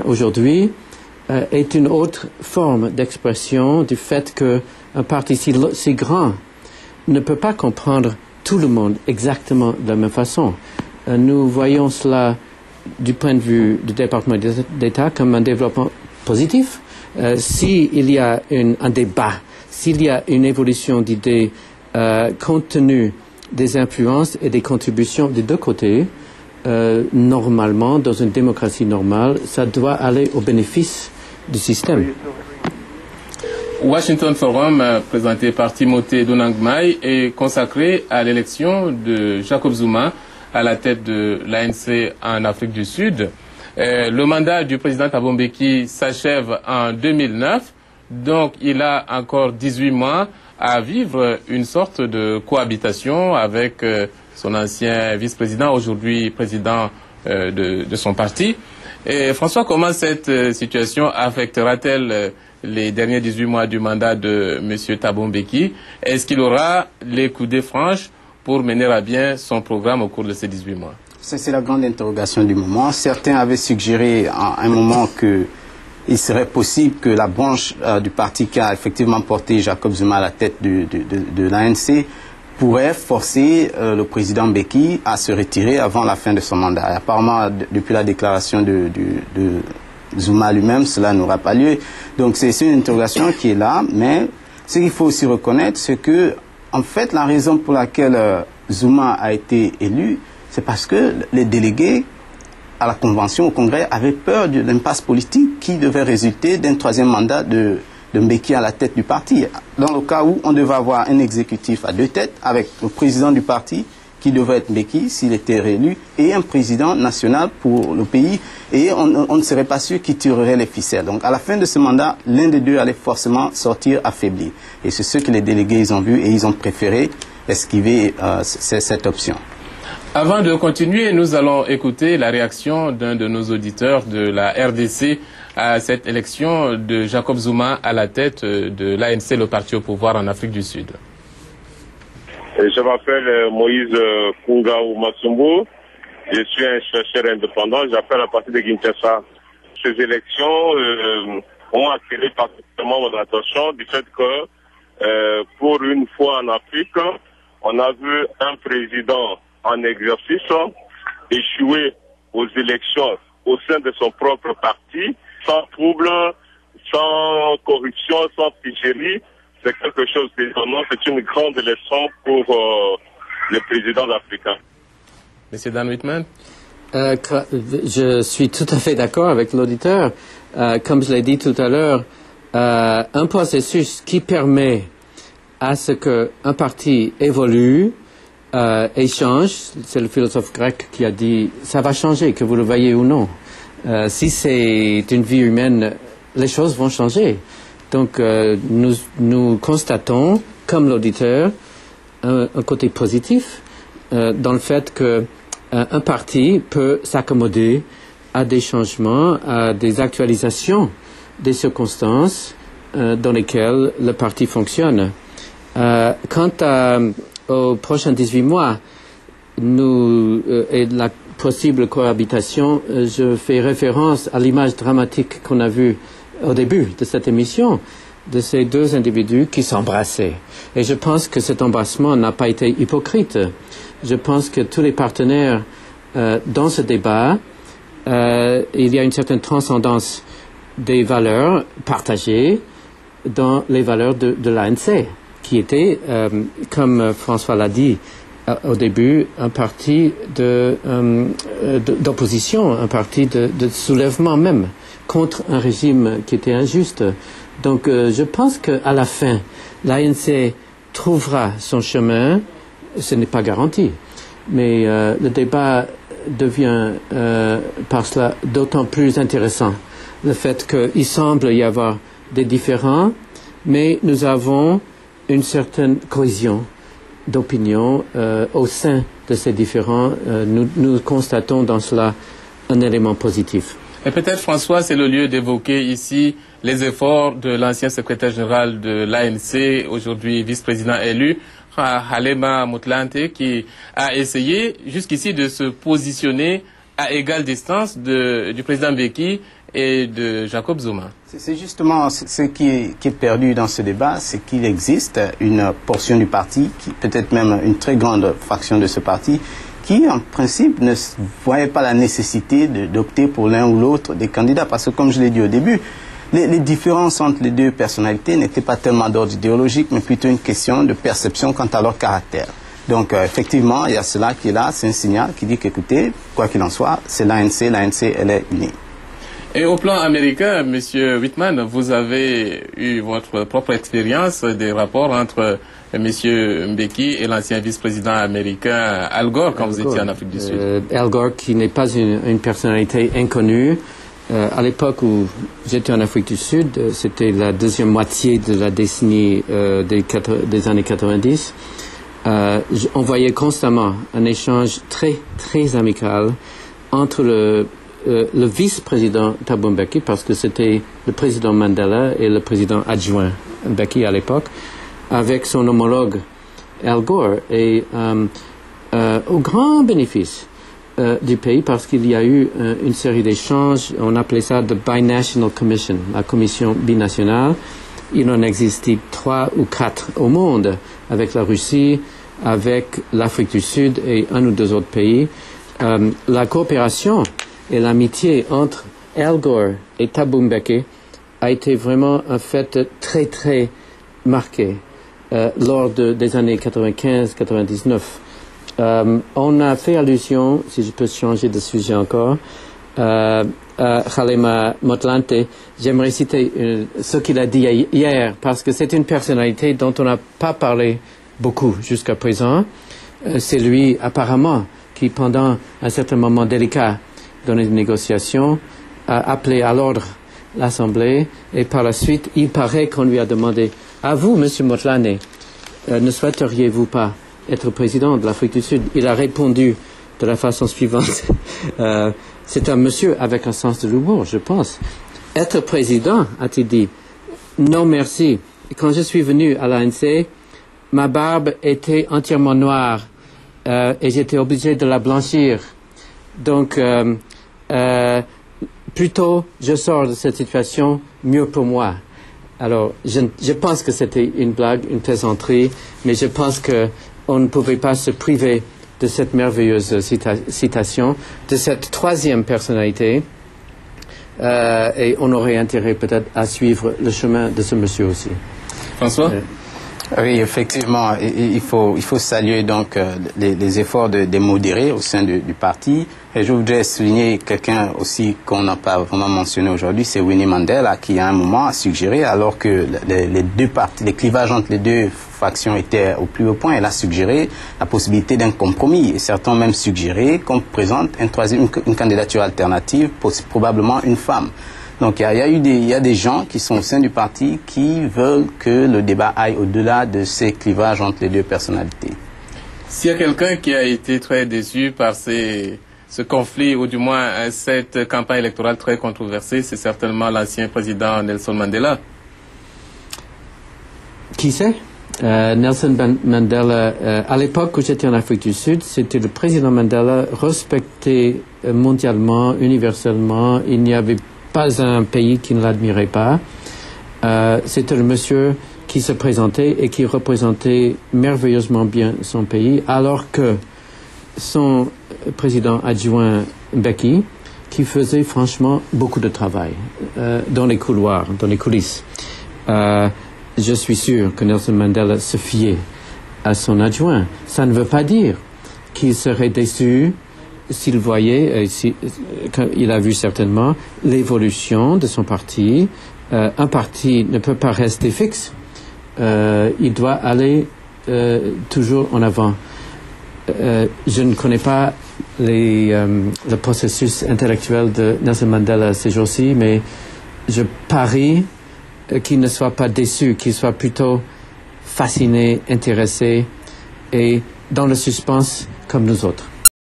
aujourd'hui est une autre forme d'expression du fait qu'un parti si grand ne peut pas comprendre tout le monde exactement de la même façon. Nous voyons cela du point de vue du département d'État comme un développement positif. S'il y a un débat, s'il y a une évolution d'idées compte tenu des influences et des contributions des deux côtés, normalement, dans une démocratie normale, ça doit aller au bénéfice du système. Washington Forum, présenté par Timothée Donangmai, est consacré à l'élection de Jacob Zuma à la tête de l'ANC en Afrique du Sud. Le mandat du président Thabo Mbeki s'achève en 2009, donc il a encore 18 mois à vivre une sorte de cohabitation avec son ancien vice-président, aujourd'hui président de son parti. Et François, comment cette situation affectera-t-elle les derniers 18 mois du mandat de M. Thabo Mbeki? Est-ce qu'il aura les coudées franches pour mener à bien son programme au cours de ces 18 mois? C'est la grande interrogation du moment. Certains avaient suggéré à un moment qu'il serait possible que la branche du parti qui a effectivement porté Jacob Zuma à la tête de l'ANC pourrait forcer le président Mbeki à se retirer avant la fin de son mandat. Et apparemment, depuis la déclaration de Zuma lui-même, cela n'aura pas lieu. Donc c'est une interrogation qui est là, mais ce qu'il faut aussi reconnaître, c'est que, en fait, la raison pour laquelle Zuma a été élu, c'est parce que les délégués à la Convention, au Congrès, avaient peur de l'impasse politique qui devait résulter d'un troisième mandat de Mbeki à la tête du parti. Dans le cas où on devait avoir un exécutif à deux têtes, avec le président du parti, qui devait être Mbeki s'il était réélu, et un président national pour le pays, et on ne serait pas sûr qui tirerait les ficelles. Donc à la fin de ce mandat, l'un des deux allait forcément sortir affaibli. Et c'est ce que les délégués ils ont vu, et ils ont préféré esquiver cette option. Avant de continuer, nous allons écouter la réaction d'un de nos auditeurs de la RDC à cette élection de Jacob Zuma à la tête de l'ANC, le parti au pouvoir en Afrique du Sud. Je m'appelle Moïse Kungaou Matsumbo. Je suis un chercheur indépendant. J'appelle à partir de Kinshasa. Ces élections ont attiré particulièrement mon attention du fait que pour une fois en Afrique, on a vu un président en exercice échouer aux élections au sein de son propre parti, sans trouble, sans corruption, sans tricherie. C'est quelque chose d'étonnant, c'est une grande leçon pour les présidents africains. Monsieur Dan Whitman? Je suis tout à fait d'accord avec l'auditeur. Comme je l'ai dit tout à l'heure, un processus qui permet à ce qu'un parti évolue et change, c'est le philosophe grec qui a dit « ça va changer, que vous le voyez ou non ». Si c'est une vie humaine, les choses vont changer. Donc nous constatons, comme l'auditeur, un côté positif dans le fait qu'un parti peut s'accommoder à des changements, à des actualisations des circonstances dans lesquelles le parti fonctionne. Quant aux prochains 18 mois et la possible cohabitation, je fais référence à l'image dramatique qu'on a vue au début de cette émission, de ces deux individus qui s'embrassaient. Et je pense que cet embrassement n'a pas été hypocrite. Je pense que tous les partenaires dans ce débat, il y a une certaine transcendance des valeurs partagées dans les valeurs de l'ANC, qui était, comme François l'a dit au début, un parti d'opposition, un parti de soulèvement même, contre un régime qui était injuste. Donc je pense qu'à la fin, l'ANC trouvera son chemin. Ce n'est pas garanti, mais le débat devient par cela d'autant plus intéressant. Le fait qu'il semble y avoir des différends, mais nous avons une certaine cohésion d'opinion au sein de ces différends. Nous constatons dans cela un élément positif. Et peut-être, François, c'est le lieu d'évoquer ici les efforts de l'ancien secrétaire général de l'ANC, aujourd'hui vice-président élu, Halema Motlanthe, qui a essayé jusqu'ici de se positionner à égale distance du président Mbeki et de Jacob Zuma. C'est justement ce qui est perdu dans ce débat, c'est qu'il existe une portion du parti, peut-être même une très grande fraction de ce parti, qui en principe ne voyait pas la nécessité d'opter pour l'un ou l'autre des candidats. Parce que comme je l'ai dit au début, les différences entre les deux personnalités n'étaient pas tellement d'ordre idéologique, mais plutôt une question de perception quant à leur caractère. Donc effectivement, il y a cela qui est là, c'est un signal qui dit qu'écoutez, quoi qu'il en soit, c'est l'ANC, elle est unie. Et au plan américain, M. Whitman, vous avez eu votre propre expérience des rapports entre M. Mbeki et l'ancien vice-président américain Al Gore quand vous étiez en Afrique du Sud. Al Gore, qui n'est pas une personnalité inconnue. À l'époque où j'étais en Afrique du Sud, c'était la deuxième moitié de la décennie des années 90. On voyait constamment un échange très, très amical entre le vice-président Thabo Mbeki, parce que c'était le président Mandela et le président adjoint Mbeki à l'époque, avec son homologue Al Gore, et au grand bénéfice du pays, parce qu'il y a eu une série d'échanges. On appelait ça the Binational Commission, la commission binationale. Il en existait 3 ou 4 au monde, avec la Russie, avec l'Afrique du Sud et 1 ou 2 autres pays. La coopération et l'amitié entre Al Gore et Thabo Mbeki a été vraiment un fait très très marqué lors des années 95-99. On a fait allusion, si je peux changer de sujet encore, à Kgalema Motlanthe. J'aimerais citer ce qu'il a dit hier, parce que c'est une personnalité dont on n'a pas parlé beaucoup jusqu'à présent. C'est lui, apparemment, qui, pendant un certain moment délicat dans les négociations, a appelé à l'ordre l'Assemblée, et par la suite, il paraît qu'on lui a demandé « À vous, M. Motlanthe, ne souhaiteriez-vous pas être président de l'Afrique du Sud ?» Il a répondu de la façon suivante. C'est un monsieur avec un sens de l'humour, je pense. « Être président, a-t-il dit, non merci. Quand je suis venu à l'ANC, ma barbe était entièrement noire et j'étais obligé de la blanchir. Donc, plutôt je sors de cette situation, mieux pour moi. » Alors, je pense que c'était une blague, une plaisanterie, mais je pense qu'on ne pouvait pas se priver de cette merveilleuse citation, de cette troisième personnalité, et on aurait intérêt peut-être à suivre le chemin de ce monsieur aussi. François ? Oui, effectivement, il faut saluer donc les efforts des modérés au sein du parti. Et je voudrais souligner quelqu'un aussi qu'on n'a pas vraiment mentionné aujourd'hui, c'est Winnie Mandela, qui à un moment a suggéré, alors que les deux partis, les clivages entre les deux factions étaient au plus haut point, elle a suggéré la possibilité d'un compromis. Et certains ont même suggéré qu'on présente une candidature alternative, probablement une femme. Donc il y a des gens qui sont au sein du parti qui veulent que le débat aille au-delà de ces clivages entre les deux personnalités. S'il y a quelqu'un qui a été très déçu par ce conflit, ou du moins cette campagne électorale très controversée, c'est certainement l'ancien président Nelson Mandela. Qui c'est? Nelson Mandela, à l'époque où j'étais en Afrique du Sud, c'était le président Mandela respecté mondialement, universellement. Il n'y avait pas un pays qui ne l'admirait pas. C'était le monsieur qui se présentait et qui représentait merveilleusement bien son pays, alors que son président adjoint Mbeki, qui faisait franchement beaucoup de travail dans les couloirs, dans les coulisses. Je suis sûr que Nelson Mandela se fiait à son adjoint. Ça ne veut pas dire qu'il serait déçu s'il voyait, il a vu certainement l'évolution de son parti. Un parti ne peut pas rester fixe. Il doit aller toujours en avant. Je ne connais pas le processus intellectuel de Nelson Mandela ces jours-ci, mais je parie qu'il ne soit pas déçu, qu'il soit plutôt fasciné, intéressé et dans le suspense comme nous autres.